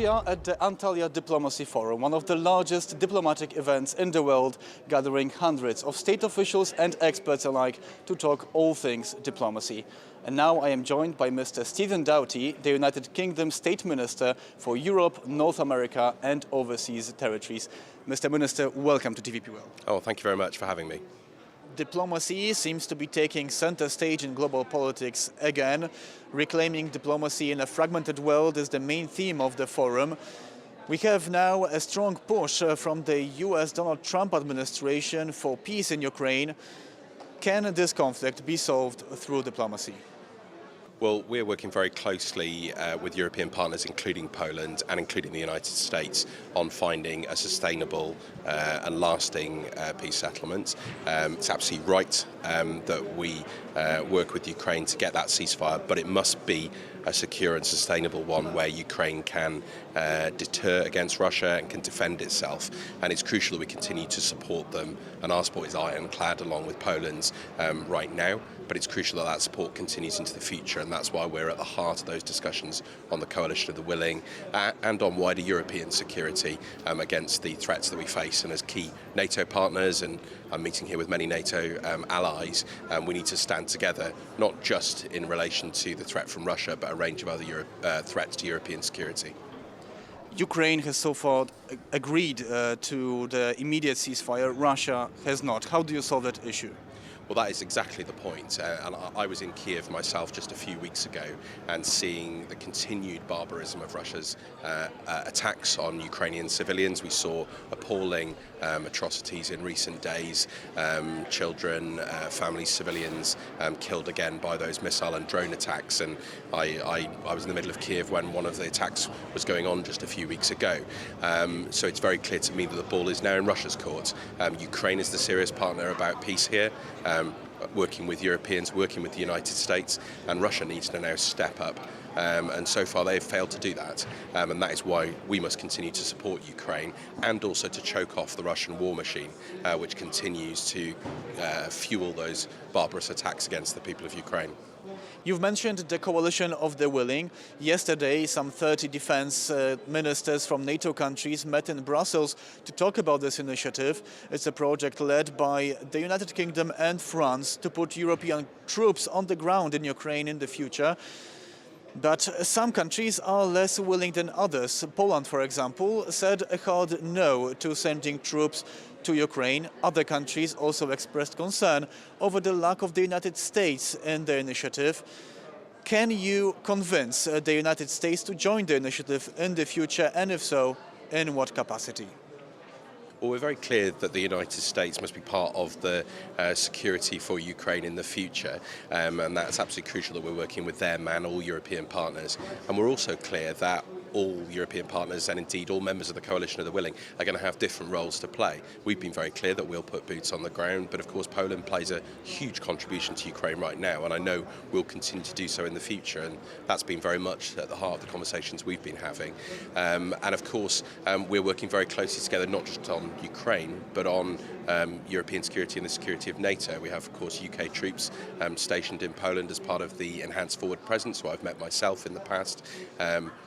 We are at the Antalya Diplomacy Forum, one of the largest diplomatic events in the world, gathering hundreds of state officials and experts alike to talk all things diplomacy. And now I am joined by Mr. Stephen Doughty, the United Kingdom State Minister for Europe, North America and Overseas Territories. Mr. Minister, welcome to TVP World. Oh, thank you very much for having me. Diplomacy seems to be taking center stage in global politics again. Reclaiming diplomacy in a fragmented world is the main theme of the forum. We have now a strong push from the US Donald Trump administration for peace in Ukraine. Can this conflict be solved through diplomacy? Well, we're working very closely with European partners, including Poland and including the United States, on finding a sustainable and lasting peace settlement. It's absolutely right that we work with Ukraine to get that ceasefire, but it must be a secure and sustainable one where Ukraine can deter against Russia and can defend itself. And it's crucial that we continue to support them, and our support is ironclad along with Poland's right now, but it's crucial that that support continues into the future, and that's why we're at the heart of those discussions on the coalition of the willing and on wider European security against the threats that we face. And as key NATO partners, and I'm meeting here with many NATO allies, we need to stand together, not just in relation to the threat from Russia, but a range of other threats to European security. Ukraine has so far agreed to the immediate ceasefire. Russia has not. How do you solve that issue? Well, that is exactly the point. And I was in Kiev myself just a few weeks ago, and seeing the continued barbarism of Russia's attacks on Ukrainian civilians. We saw appalling atrocities in recent days, children, families, civilians killed again by those missile and drone attacks. And I was in the middle of Kiev when one of the attacks was going on just a few weeks ago. So it's very clear to me that the ball is now in Russia's court. Ukraine is the serious partner about peace here. Working with Europeans, working with the United States, and Russia needs to now step up. And so far they've failed to do that. And that is why we must continue to support Ukraine, and also to choke off the Russian war machine, which continues to fuel those barbarous attacks against the people of Ukraine. You've mentioned the coalition of the willing. Yesterday, some 30 defense ministers from NATO countries met in Brussels to talk about this initiative. It's a project led by the United Kingdom and France to put European troops on the ground in Ukraine in the future. But some countries are less willing than others. Poland, for example, said a hard no to sending troops to Ukraine. Other countries also expressed concern over the lack of the United States in the initiative. Can you convince the United States to join the initiative in the future, and if so, in what capacity? Well, we're very clear that the United States must be part of the security for Ukraine in the future, and that's absolutely crucial that we're working with them and all European partners. And we're also clear that all European partners, and indeed all members of the coalition of the willing, are going to have different roles to play. We've been very clear that we'll put boots on the ground, but of course Poland plays a huge contribution to Ukraine right now, and I know we'll continue to do so in the future, and that's been very much at the heart of the conversations we've been having. And of course we're working very closely together, not just on Ukraine, but on European security and the security of NATO. We have, of course, UK troops stationed in Poland as part of the enhanced forward presence, who I've met myself in the past.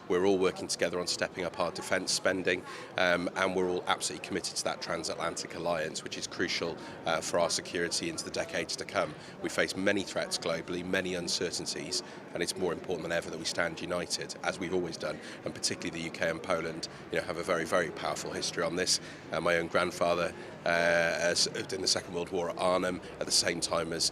We're all working together on stepping up our defence spending, and we're all absolutely committed to that transatlantic alliance, which is crucial for our security into the decades to come. We face many threats globally, many uncertainties, and it's more important than ever that we stand united, as we've always done, and particularly the UK and Poland have a very, very powerful history on this. My own grandfather served in the Second World War at Arnhem at the same time as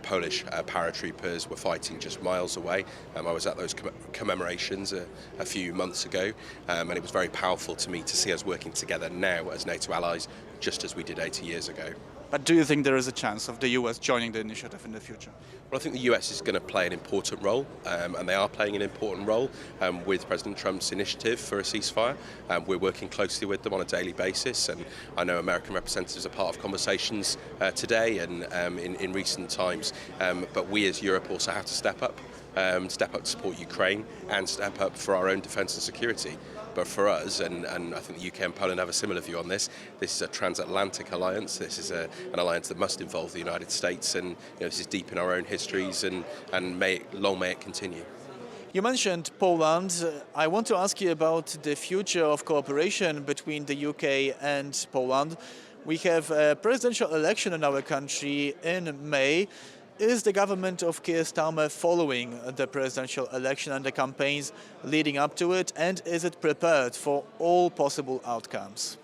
Polish paratroopers were fighting just miles away. I was at those commemorations a few months ago, and it was very powerful to me to see us working together now as NATO allies, just as we did 80 years ago. But do you think there is a chance of the US joining the initiative in the future? Well, I think the US is going to play an important role, and they are playing an important role with President Trump's initiative for a ceasefire. We're working closely with them on a daily basis, and I know American representatives are part of conversations today and in recent times. But we as Europe also have to step up to support Ukraine and step up for our own defence and security. But for us, and I think the UK and Poland have a similar view on this, this is a transatlantic alliance. This is an alliance that must involve the United States, and this is deep in our own histories, and long may it continue. You mentioned Poland. I want to ask you about the future of cooperation between the UK and Poland. We have a presidential election in our country in May. Is the government of Keir Starmer following the presidential election and the campaigns leading up to it, and is it prepared for all possible outcomes?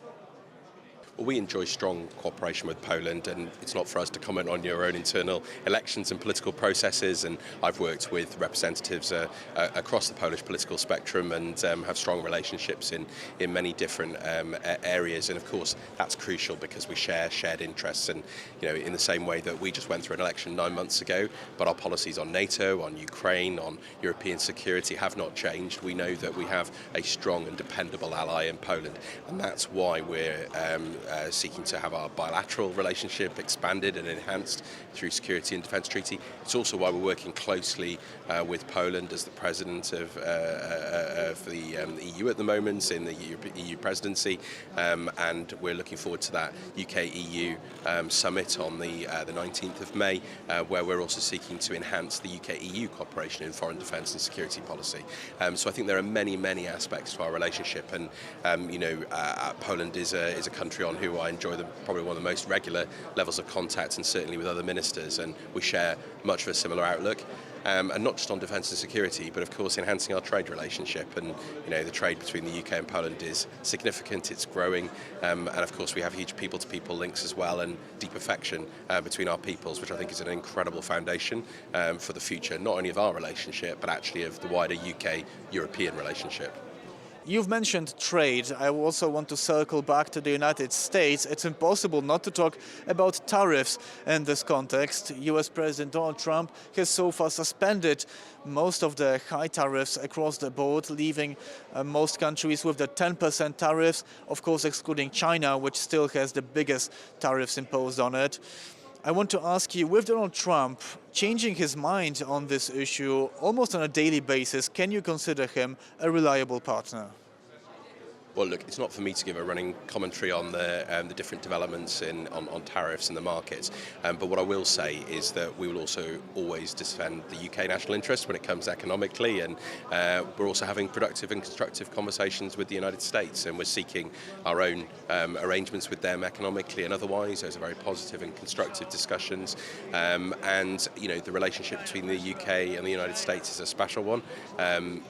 Well, we enjoy strong cooperation with Poland, and it's not for us to comment on your own internal elections and political processes. And I've worked with representatives across the Polish political spectrum and have strong relationships in many different areas. And of course, that's crucial because we share shared interests. And in the same way that we just went through an election 9 months ago, but our policies on NATO, on Ukraine, on European security have not changed. We know that we have a strong and dependable ally in Poland, and that's why we're seeking to have our bilateral relationship expanded and enhanced through Security and Defence Treaty. It's also why we're working closely with Poland as the president of the EU at the moment in the EU presidency, and we're looking forward to that UK-EU summit on the 19th of May, where we're also seeking to enhance the UK-EU cooperation in foreign defence and security policy. So I think there are many aspects to our relationship, and Poland is a country on who I enjoy probably one of the most regular levels of contact, and certainly with other ministers, and we share much of a similar outlook. And not just on defence and security, but of course enhancing our trade relationship. And the trade between the UK and Poland is significant, it's growing, and of course we have huge people-to-people links as well, and deep affection between our peoples, which I think is an incredible foundation for the future, not only of our relationship, but actually of the wider UK-European relationship. You've mentioned trade. I also want to circle back to the United States. It's impossible not to talk about tariffs in this context. US President Donald Trump has so far suspended most of the high tariffs across the board, leaving most countries with the 10% tariffs, of course excluding China, which still has the biggest tariffs imposed on it. I want to ask you, with Donald Trump changing his mind on this issue almost on a daily basis, can you consider him a reliable partner? Well, look, it's not for me to give a running commentary on the different developments on tariffs in the markets, but what I will say is that we will also always defend the UK national interest when it comes economically, and we're also having productive and constructive conversations with the United States, and we're seeking our own arrangements with them economically and otherwise. Those are very positive and constructive discussions, and the relationship between the UK and the United States is a special one.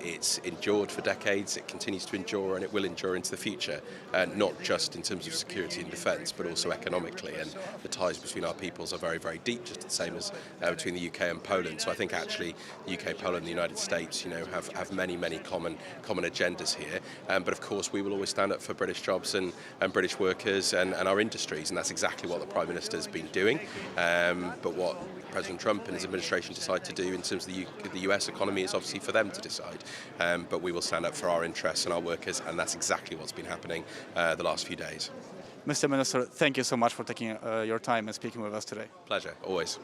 It's endured for decades, it continues to endure, and it will endure into the future, not just in terms of security and defence, but also economically. And the ties between our peoples are very deep, just the same as between the UK and Poland. So I think actually the UK, Poland, and the United States, have many common agendas here. But of course, we will always stand up for British jobs and British workers and our industries, and that's exactly what the Prime Minister has been doing. But what President Trump and his administration decide to do in terms of the US economy is obviously for them to decide. But we will stand up for our interests and our workers, and that's exactly what's been happening the last few days. Mr. Minister, thank you so much for taking your time and speaking with us today. Pleasure, always.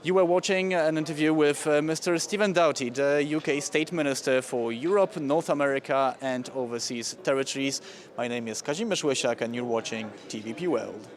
You were watching an interview with Mr. Stephen Doughty, the UK State Minister for Europe, North America and Overseas Territories. My name is Kazimierz Łysiak and you're watching TVP World.